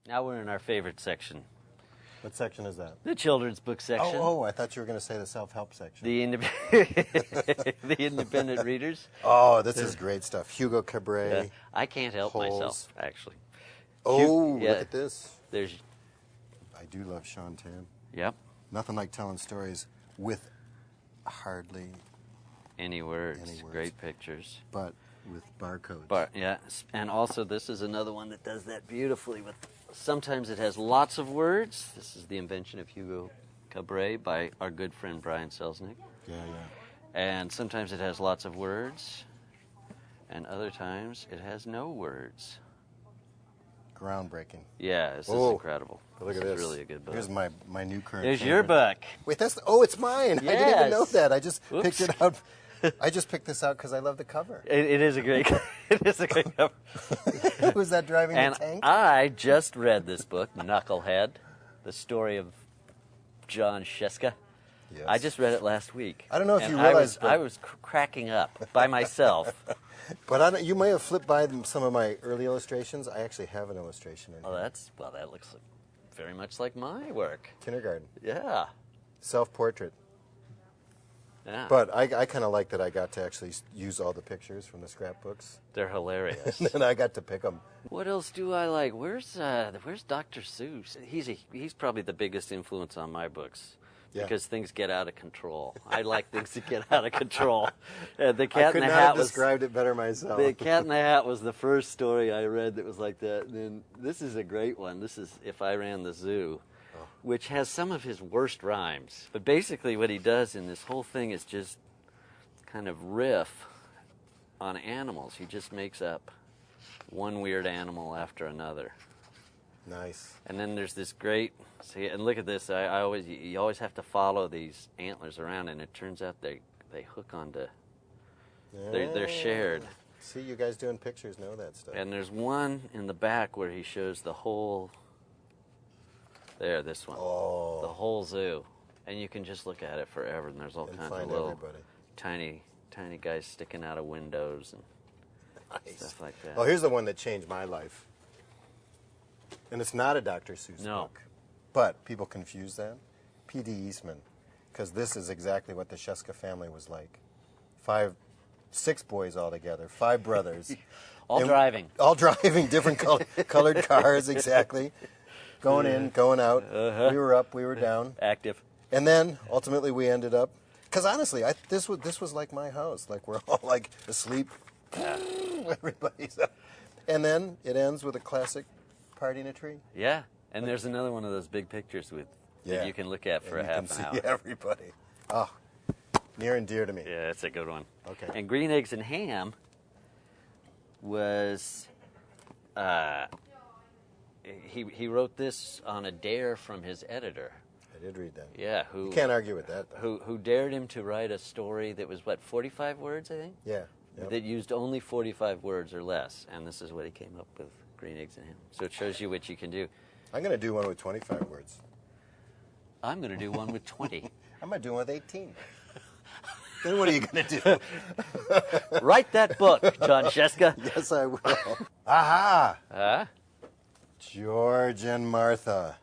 Now we're in our favorite section. What section is that? The children's book section. Oh, I thought you were going to say the self-help section. The independent readers. Oh, this is great stuff. Hugo Cabret. I can't help myself, actually. Oh, look at this. There's. I do love Sean Tan. Yep. Nothing like telling stories with hardly any words. Great pictures. But with barcodes. But yeah, and also this is another one that does that beautifully. With sometimes it has lots of words. This is the invention of Hugo Cabret by our good friend Brian Selznick. Yeah. And sometimes it has lots of words, and other times it has no words. Groundbreaking. Yeah, this is incredible. Look at this. This is really a good book. Here's my new current. There's favorite. your book. Wait, that's it's mine. Yes. I didn't even know that. I just Oops. picked it up. I just picked this out because I love the cover. It is a great. It is a great cover. Who's that driving and the tank? I just read this book, Knucklehead, the story of JON SCIESKA. Yes. I just read it last week. I don't know if you realized, I was cracking up by myself. But you may have flipped by some of my early illustrations. I actually have an illustration in here. That looks very much like my work. Kindergarten. Yeah. Self-portrait. Yeah. But I kind of like that I got to actually use all the pictures from the scrapbooks. They're hilarious. And I got to pick them. What else do I like? Where's Dr. Seuss? He's probably the biggest influence on my books. Yeah. Because things get out of control. I like things that get out of control. The I Cat could in the not Hat have described it better myself. The Cat in the Hat was the first story I read that was like that. And then this is a great one. This is If I Ran the Zoo, which has some of his worst rhymes. But basically what he does in this whole thing is just kind of riff on animals. He just makes up one weird animal after another. Nice. And then there's this great, see, and look at this. You always have to follow these antlers around, and it turns out they hook onto. They're shared. See, you guys doing pictures know that stuff. And there's one in the back where he shows the whole. There, this one. Oh. The whole zoo, and you can just look at it forever. And there's all kinds of little tiny guys sticking out of windows and stuff like that. Oh, here's the one that changed my life. And it's not a Dr. Seuss book. But people confuse that. P.D. Eastman. Because this is exactly what the SCIESKA family was like. 6 boys all together, 5 brothers. All driving, different colored cars, exactly. Going in, going out. We were up, we were down. Active. And then, ultimately, we ended up... Because honestly, this was like my house. Like, we're all like asleep. Everybody's up. And then it ends with a classic party in a tree. Yeah, and there's another one of those big pictures that you can look at for a half an hour. You can see everybody. Oh, near and dear to me. Yeah, that's a good one. Okay. And Green Eggs and Ham was, he wrote this on a dare from his editor. I did read that. Yeah, you can't argue with that, though. Who dared him to write a story that was, 45 words, I think? Yeah. Yep. That used only 45 words or less, and this is what he came up with. Green Eggs and Ham. So it shows you what you can do. I'm going to do one with 25 words. I'm going to do one with 20. I'm going to do one with 18. Then what are you going to do? Write that book, JON SCIESKA. Yes, I will. Aha! Huh? George and Martha.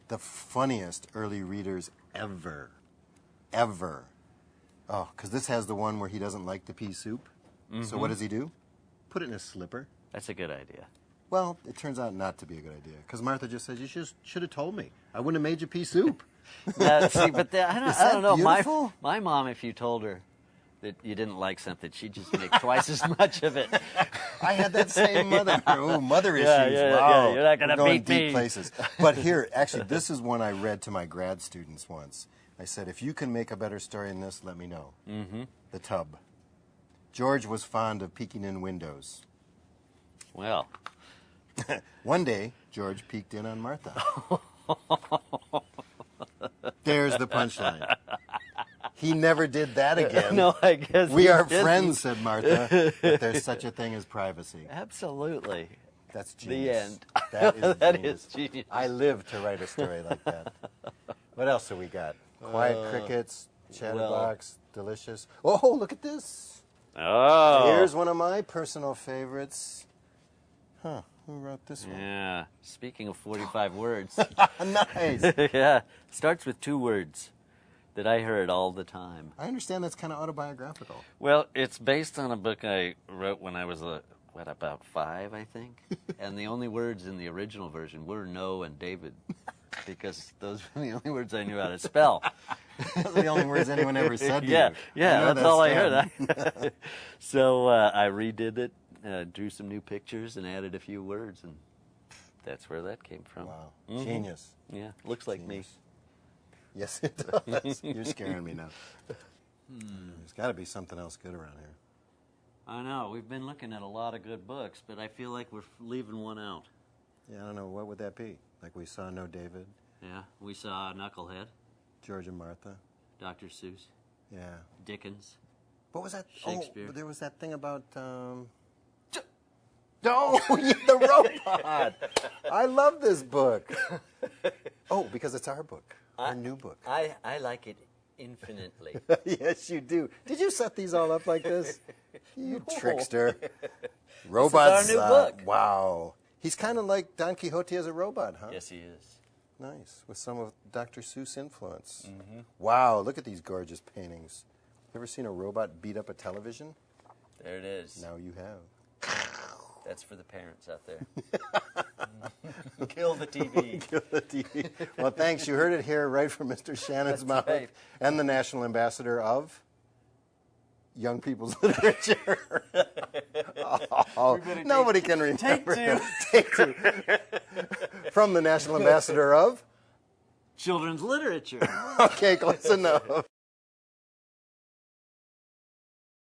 The funniest early readers ever. Ever. Oh, because this has the one where he doesn't like the pea soup. Mm-hmm. So what does he do? Put it in a slipper. That's a good idea. Well, it turns out not to be a good idea, because Martha just says, you should have told me. I wouldn't have made you pea soup. See, but I don't know. Beautiful? My mom, if you told her that you didn't like something, she'd just make twice as much of it. I had that same mother. Oh, mother issues. Yeah, wow. You're not going to beat deep me. places. But here, actually, this is one I read to my grad students once. I said, if you can make a better story than this, let me know. Mm-hmm. The Tub. George was fond of peeking in windows. Well. One day, George peeked in on Martha. There's the punchline. He never did that again. No, I guess we are friends, said Martha, but there's such a thing as privacy. Absolutely. That's genius. The end. That is genius. I live to write a story like that. What else have we got? Quiet Crickets, Chatterbox, Delicious. Oh, look at this. Oh. Here's one of my personal favorites. Huh. Who wrote this one? Yeah. Speaking of 45 words. Nice. Yeah. Starts with 2 words that I heard all the time. I understand that's kind of autobiographical. Well, it's based on a book I wrote when I was, about 5, I think? And the only words in the original version were no and David, because those were the only words I knew how to spell. Those are the only words anyone ever said to Yeah, you. yeah, that's all I heard. Stan. So I redid it, drew some new pictures, and added a few words, and that's where that came from. Wow. Genius. Yeah, looks like me. Yes, it does. You're scaring me now. There's got to be something else good around here. I know. We've been looking at a lot of good books, but I feel like we're leaving one out. Yeah, I don't know. What would that be? Like we saw No David, Yeah, we saw Knucklehead, George and Martha. Dr. Seuss, Yeah. Dickens. What was that? Shakespeare. Oh, there was that thing about... Oh, yeah, the robot. I love this book. Oh, because it's our book. Our new book. I like it infinitely. Yes, you do. Did you set these all up like this? You No. trickster. Robots. This is our new book. Wow. He's kind of like Don Quixote as a robot, huh? Yes, he is. Nice. With some of Dr. Seuss influence. Wow, look at these gorgeous paintings. Ever seen a robot beat up a television? There it is. Now you have. That's for the parents out there. Kill the TV. Kill the TV. Well, thanks. You heard it here right from Mr. Shannon's mouth right. and the National Ambassador of Young People's Literature. Oh, nobody can remember. Take 2. Take 2. From the National Ambassador of? Children's literature. Okay, close enough.